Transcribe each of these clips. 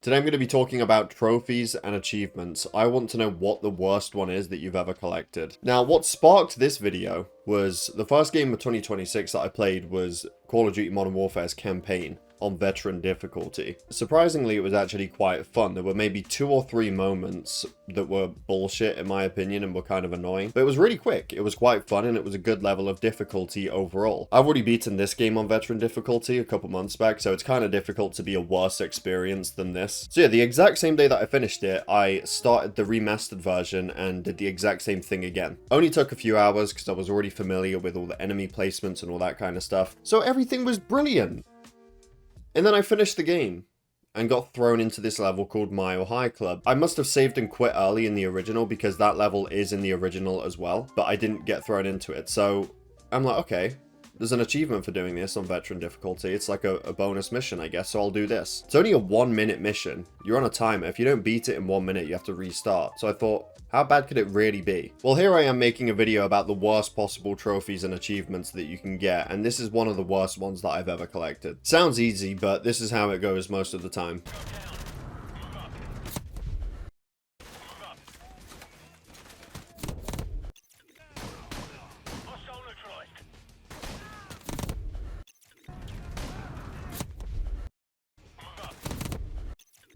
Today I'm going to be talking about trophies and achievements. I want to know what the worst one is that you've ever collected. Now, what sparked this video was the first game of 2026 that I played was Call of Duty Modern Warfare's campaign on veteran difficulty. Surprisingly, it was actually quite fun. There were maybe 2 or 3 moments that were bullshit in my opinion and were kind of annoying, but it was really quick. It was quite fun and it was a good level of difficulty overall. I've already beaten this game on veteran difficulty a couple months back, so it's kind of difficult to be a worse experience than this. So yeah, the exact same day that I finished it, I started the remastered version and did the exact same thing again. Only took a few hours because I was already familiar with all the enemy placements and all that kind of stuff, so everything was brilliant. And then I finished the game and got thrown into this level called Mile High Club. I must have saved and quit early in the original because that level is in the original as well, but I didn't get thrown into it. So I'm like, okay, there's an achievement for doing this on veteran difficulty. It's like a bonus mission, I guess, so I'll do this. It's only a 1-minute mission. You're on a timer. If you don't beat it in 1 minute, you have to restart. So I thought, how bad could it really be? Well, here I am making a video about the worst possible trophies and achievements that you can get, and this is one of the worst ones that I've ever collected. Sounds easy, but this is how it goes most of the time.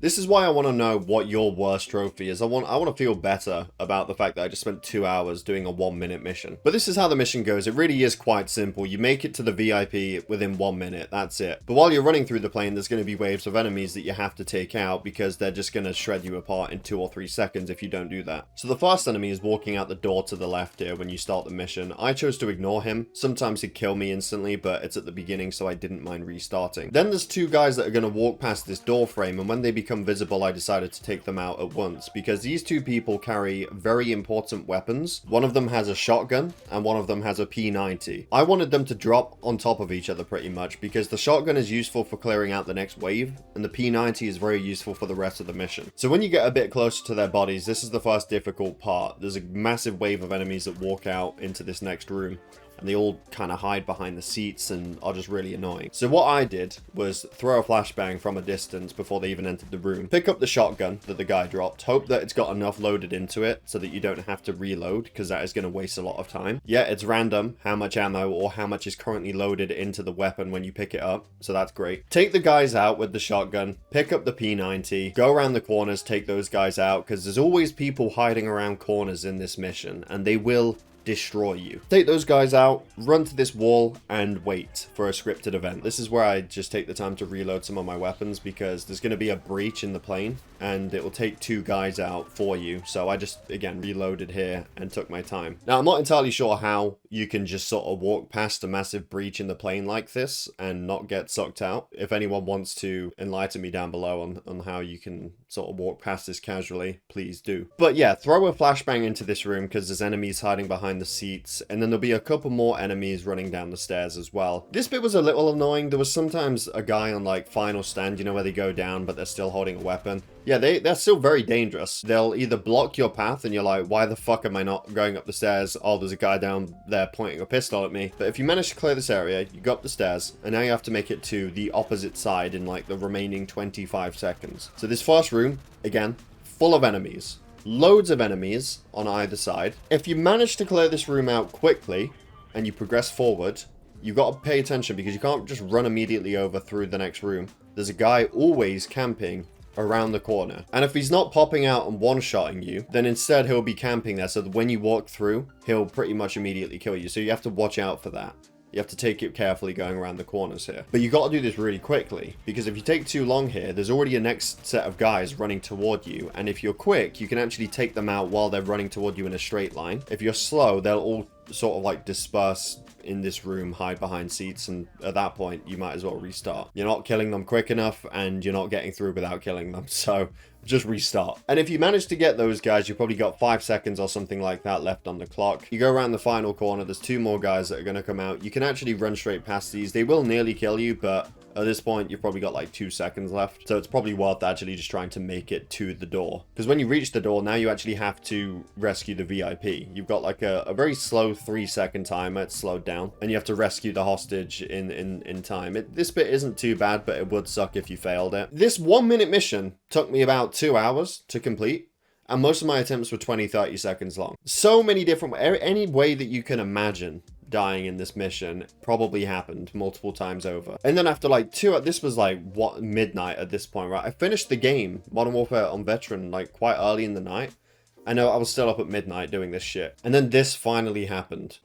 This is why I want to know what your worst trophy is. I want to feel better about the fact that I just spent 2 hours doing a 1-minute mission. But this is how the mission goes. It really is quite simple. You make it to the VIP within 1 minute. That's it. But while you're running through the plane, there's going to be waves of enemies that you have to take out because they're just going to shred you apart in 2 or 3 seconds if you don't do that. So the first enemy is walking out the door to the left here when you start the mission. I chose to ignore him. Sometimes he'd kill me instantly, but it's at the beginning, so I didn't mind restarting. Then there's 2 guys that are going to walk past this door frame, and when they become visible, I decided to take them out at once because these 2 people carry very important weapons. One of them has a shotgun and one of them has a P90. I wanted them to drop on top of each other pretty much because the shotgun is useful for clearing out the next wave and the P90 is very useful for the rest of the mission. So when you get a bit closer to their bodies, this is the first difficult part. There's a massive wave of enemies that walk out into this next room, and they all kind of hide behind the seats and are just really annoying. So what I did was throw a flashbang from a distance before they even entered the room, pick up the shotgun that the guy dropped, hope that it's got enough loaded into it so that you don't have to reload because that is going to waste a lot of time. Yeah, it's random how much ammo or how much is currently loaded into the weapon when you pick it up, so that's great. Take the guys out with the shotgun, pick up the P90, go around the corners, take those guys out because there's always people hiding around corners in this mission and they will destroy you. Take those guys out, run to this wall, and wait for a scripted event. This is where I just take the time to reload some of my weapons because there's going to be a breach in the plane and it will take 2 guys out for you. So I just, again, reloaded here and took my time. Now, I'm not entirely sure how you can just sort of walk past a massive breach in the plane like this and not get sucked out. If anyone wants to enlighten me down below on how you can sort of walk past this casually, please do. But yeah, throw a flashbang into this room because there's enemies hiding behind the seats, and then there'll be a couple more enemies running down the stairs as well. This bit was a little annoying. There was sometimes a guy on like final stand, you know, where they go down but they're still holding a weapon. Yeah, they're still very dangerous. They'll either block your path and you're like, why the fuck am I not going up the stairs? Oh, there's a guy down there pointing a pistol at me. But if you manage to clear this area, you go up the stairs and now you have to make it to the opposite side in like the remaining 25 seconds. So this first room, again, full of enemies. Loads of enemies on either side. If you manage to clear this room out quickly and you progress forward, you've got to pay attention because you can't just run immediately over through the next room. There's a guy always camping around the corner. And if he's not popping out and one-shotting you, then instead he'll be camping there so that when you walk through, he'll pretty much immediately kill you. So you have to watch out for that. You have to take it carefully going around the corners here. But you got to do this really quickly because if you take too long here, there's already a next set of guys running toward you. And if you're quick, you can actually take them out while they're running toward you in a straight line. If you're slow, they'll all sort of like disperse in this room, hide behind seats, and at that point you might as well restart. You're not killing them quick enough and you're not getting through without killing them, so just restart. And if you manage to get those guys, you've probably got 5 seconds or something like that left on the clock. You go around the final corner, there's 2 more guys that are going to come out. You can actually run straight past these. They will nearly kill you, but At this point, you've probably got like 2 seconds left. So it's probably worth actually just trying to make it to the door. Because when you reach the door, now you actually have to rescue the VIP. You've got like a very slow 3-second timer. It's slowed down. And you have to rescue the hostage in time. This bit isn't too bad, but it would suck if you failed it. This 1-minute mission took me about 2 hours to complete. And most of my attempts were 20-30 seconds long. So many different, any way that you can imagine dying in this mission probably happened multiple times over. And then after like this was like what, midnight at this point, right? I finished the game, Modern Warfare on Veteran, like quite early in the night. I know I was still up at midnight doing this shit. And then this finally happened.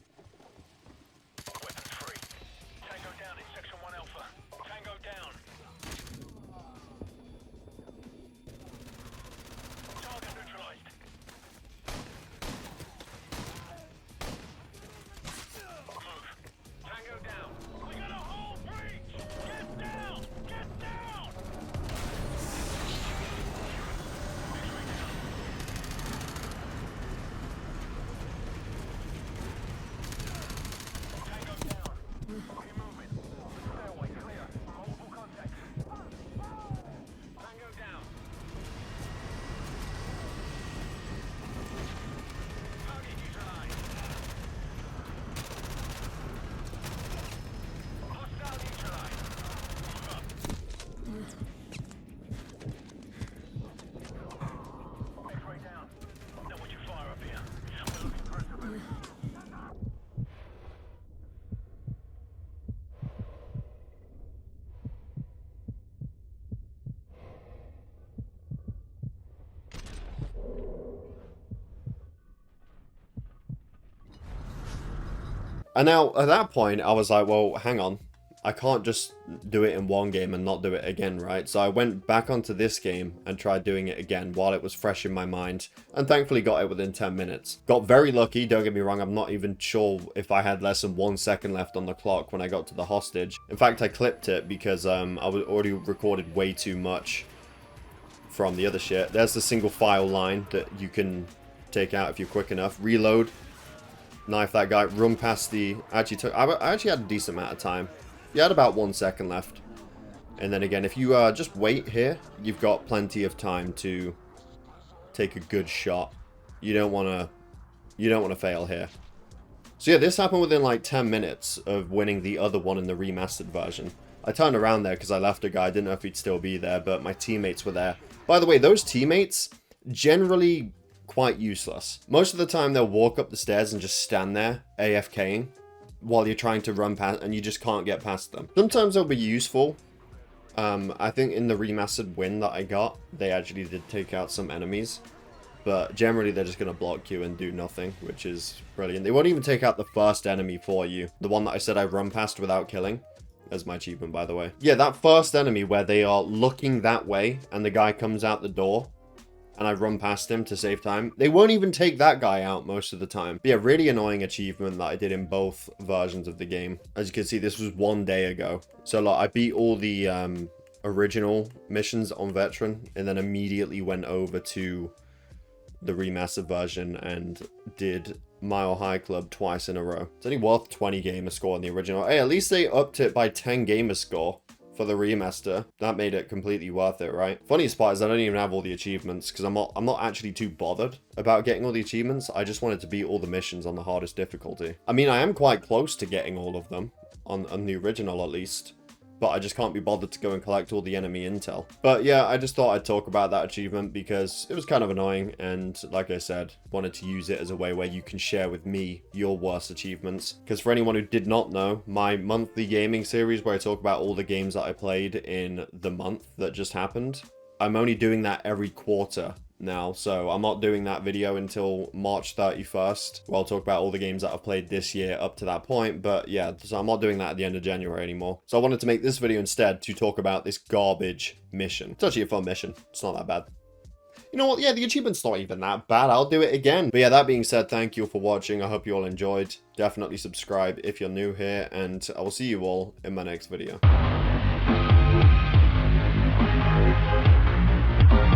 And now, at that point, I was like, well, hang on. I can't just do it in one game and not do it again, right? So I went back onto this game and tried doing it again while it was fresh in my mind. And thankfully got it within 10 minutes. Got very lucky, don't get me wrong. I'm not even sure if I had less than 1 second left on the clock when I got to the hostage. In fact, I clipped it because I was already recorded way too much from the other shit. There's the single file line that you can take out if you're quick enough. Reload. Knife that guy, run past the... I actually had a decent amount of time. You had about 1 second left. And then again, if you just wait here, you've got plenty of time to take a good shot. You don't want to fail here. So yeah, this happened within like 10 minutes of winning the other one in the remastered version. I turned around there because I left a guy. I didn't know if he'd still be there, but my teammates were there. By the way, those teammates generally quite useless. Most of the time they'll walk up the stairs and just stand there AFKing while you're trying to run past and you just can't get past them. Sometimes they'll be useful. I think in the remastered win that I got, they actually did take out some enemies, but generally they're just going to block you and do nothing, which is brilliant. They won't even take out the first enemy for you. The one that I said I run past without killing. That's my achievement, by the way. Yeah, that first enemy where they are looking that way and the guy comes out the door and I run past him to save time. They won't even take that guy out most of the time. But yeah, really annoying achievement that I did in both versions of the game. As you can see, this was 1 day ago. So like, I beat all the original missions on Veteran and then immediately went over to the remastered version and did Mile High Club twice in a row. It's only worth 20 gamer score in the original. Hey, at least they upped it by 10 gamer score for the remaster. That made it completely worth it, right? Funniest part is I don't even have all the achievements because I'm not actually too bothered about getting all the achievements. I just wanted to beat all the missions on the hardest difficulty. I mean, I am quite close to getting all of them on the original at least, but I just can't be bothered to go and collect all the enemy intel. But yeah, I just thought I'd talk about that achievement because it was kind of annoying, and like I said, wanted to use it as a way where you can share with me your worst achievements. Because for anyone who did not know, my monthly gaming series where I talk about all the games that I played in the month that just happened, I'm only doing that every quarter now, so I'm not doing that video until March 31st, where I'll talk about all the games that I've played this year up to that point. But yeah, so I'm not doing that at the end of January anymore. So I wanted to make this video instead to talk about this garbage mission. It's actually a fun mission. It's not that bad. You know what? Yeah, the achievement's not even that bad. I'll do it again. But yeah, that being said, thank you for watching. I hope you all enjoyed. Definitely subscribe if you're new here, and I will see you all in my next video.